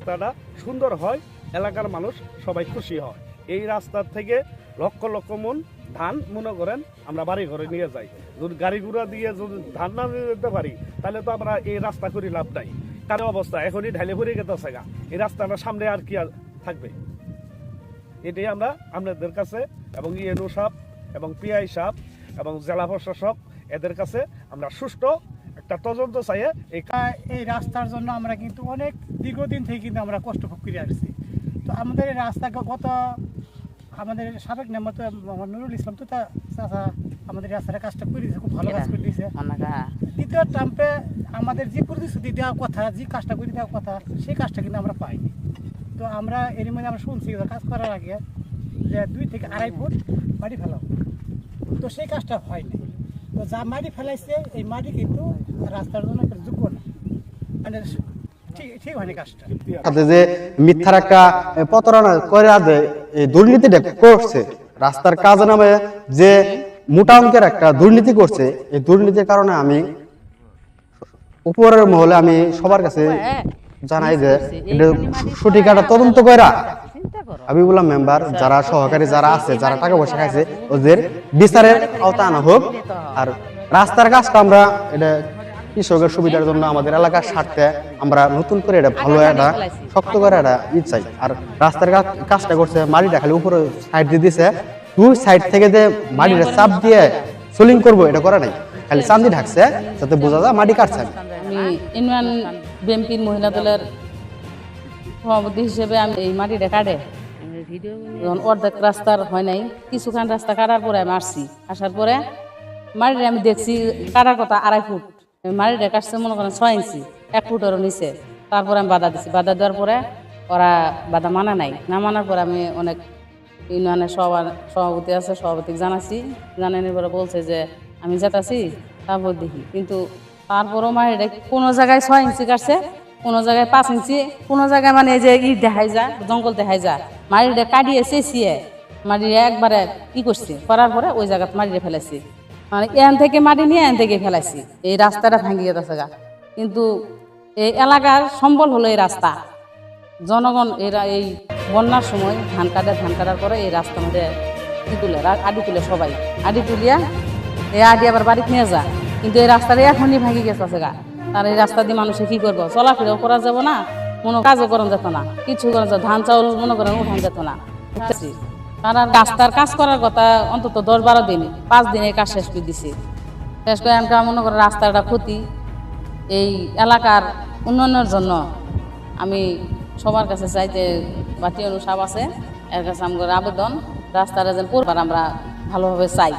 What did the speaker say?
রাস্তাটা সুন্দর হয়, এলাকার মানুষ সবাই খুশি হয়। এই রাস্তার থেকে লক্ষ লক্ষ মন ধান মনে করেন আমরা বাড়ি ঘরে নিয়ে যাই। যদি গাড়ি ঘোড়া দিয়ে যদি ধান না নিয়ে যেতে পারি তাহলে তো আমরা এই রাস্তা করে লাভ নাই। কারো অবস্থা এখনই ঢালে ভরে গেছে গা, এই রাস্তাটা সামনে আর কি আর থাকবে। এটাই আমরা আপনাদের কাছে এবং ইএনও সাহেব এবং পিআই সাহেব এবং জেলা প্রশাসক এদের কাছে আমরা সুষ্ঠু একটা তদন্ত চাই। এই রাস্তার জন্য আমরা কিন্তু অনেক দীর্ঘদিন থেকে কিন্তু আমরা কষ্ট ভোগ করে আসছি। তো আমাদের এই রাস্তা গত আমাদের সাবেক নেমত নুরুল ইসলাম তো চাচা আমাদের রাস্তার কাজটা করে দিয়েছে, খুব ভালো কাজ করে দিয়েছে। দ্বিতীয় ট্রাম্পে আমাদের যে প্রতিশ্রুতি দেওয়ার কথা, যে কাজটা করে দেওয়ার কথা, সেই কাজটা কিন্তু আমরা পাইনি। তো আমরা এর মধ্যে আমরা শুনছি কাজ করার আগে যে 2 থেকে 2.5 ফুট মাটি ফেলাও, তো সেই কাজটা হয়নি। তো যা মাটি ফেলাইছে এই মাটি কিন্তু রাস্তার জন্য যোগ্য না, মানে ঠিক হয়নি কাজটা। যে মিথ্যার একটা প্রতারণা করে এই দুর্নীতিটা করছে, রাস্তার কাজ নামে যে মোটা অঙ্কের একটা দুর্নীতি করছে, এই দুর্নীতির কারণে আমি উপরের মহলে আমি সবার কাছে জানাই যে এটা সঠিক একটা তদন্ত কইরা হাবিবুল্লাহ মেম্বার যারা সহকারী যারা আছে, যারা টাকা পয়সা খাইছে, ওদের বিচারের আওতায় আনা হোক। আর রাস্তার কাজটা আমরা এটা কৃষকের সুবিধার জন্য আমাদের এলাকার স্বার্থে আমরা নতুন করে এটা ভালো একটা শক্ত করে একটা চাই। আর রাস্তার কাজটা করছে মাটিটা খালি উপরে সাইড দিয়ে দিছে, 2 সাইড থেকে যে মাটিটা চাপ দিয়ে সোলিং করবো এটা করে নাই, খালি চান্দি ঢাকছে যাতে বোঝা যায় মাটি কাটছে। আমি ইউনিয়ন বিএনপির মহিলা দলের সভাপতি হিসেবে আমি এই মাটিটা কাটে অর্ধেক রাস্তার হয় নাই, কিছুখান রাস্তা কাটার পরে আমি আসছি। আসার পরে মাটিটা আমি দেখছি কাটার কথা 2.5 ফুট, মাটিটা কাটছে মনে করেন 6 ইঞ্চি, 1 ফুটেরও নিচে। তারপরে আমি বাধা দিচ্ছি, বাধা দেওয়ার পরে ওরা বাধা মানা নাই, না মানার পরে আমি অনেক ইউনিয়নের সভাপতি আছে, সভাপতিকে জানাচ্ছি, জানানোর পরে বলছে যে আমি যেতাছি তারপর দেখি। কিন্তু তারপরও মাটিটা কোনো জায়গায় 6 ইঞ্চি কাটছে, কোনো জায়গায় 5 ইঞ্চি, কোনো জায়গায় মানে যে দেখাই যায়, জঙ্গল দেখাই যায়। মাটিটা কাটিয়ে চেঁচিয়ে মাটিটা একবারে করছে, করার পরে ওই জায়গাতে মাটিটা ফেলেছি, মানে এখান থেকে মাটি নিয়ে এখান থেকে ফেলাইছি। এই রাস্তাটা ভাঙিয়ে গেছে গা, কিন্তু এই এলাকার সম্বল হলো এই রাস্তা। জনগণ এরা এই বন্যার সময় ধান কাটার পরে এই রাস্তার মধ্যে তুলে আডি তুলে, সবাই আডি তুলিয়া এই আডি আবার বাড়িতে নিয়ে যায়। কিন্তু এই রাস্তাটা এখনই ভাঙি গেছে গা, তার এই রাস্তা দিয়ে মানুষে কি করবো, চলাফেরাও করা যাবো না, কোনো কাজও করা যেত না, কিছু করা যেত, ধান চাউল মনে করেন উঠান যেত না। তারা রাস্তার কাজ করার কথা অন্তত 10-12 দিন, 5 দিনে কাজ শেষ করে দিছি। শেষ করে আমরা মনে করেন রাস্তাটা ক্ষতি। এই এলাকার উন্নয়নের জন্য আমি সবার কাছে চাই যে বাটি অনুসাব আছে, এর কাছে আমার আবেদন রাস্তাটা যেন পূর্বার আমরা ভালোভাবে চাই।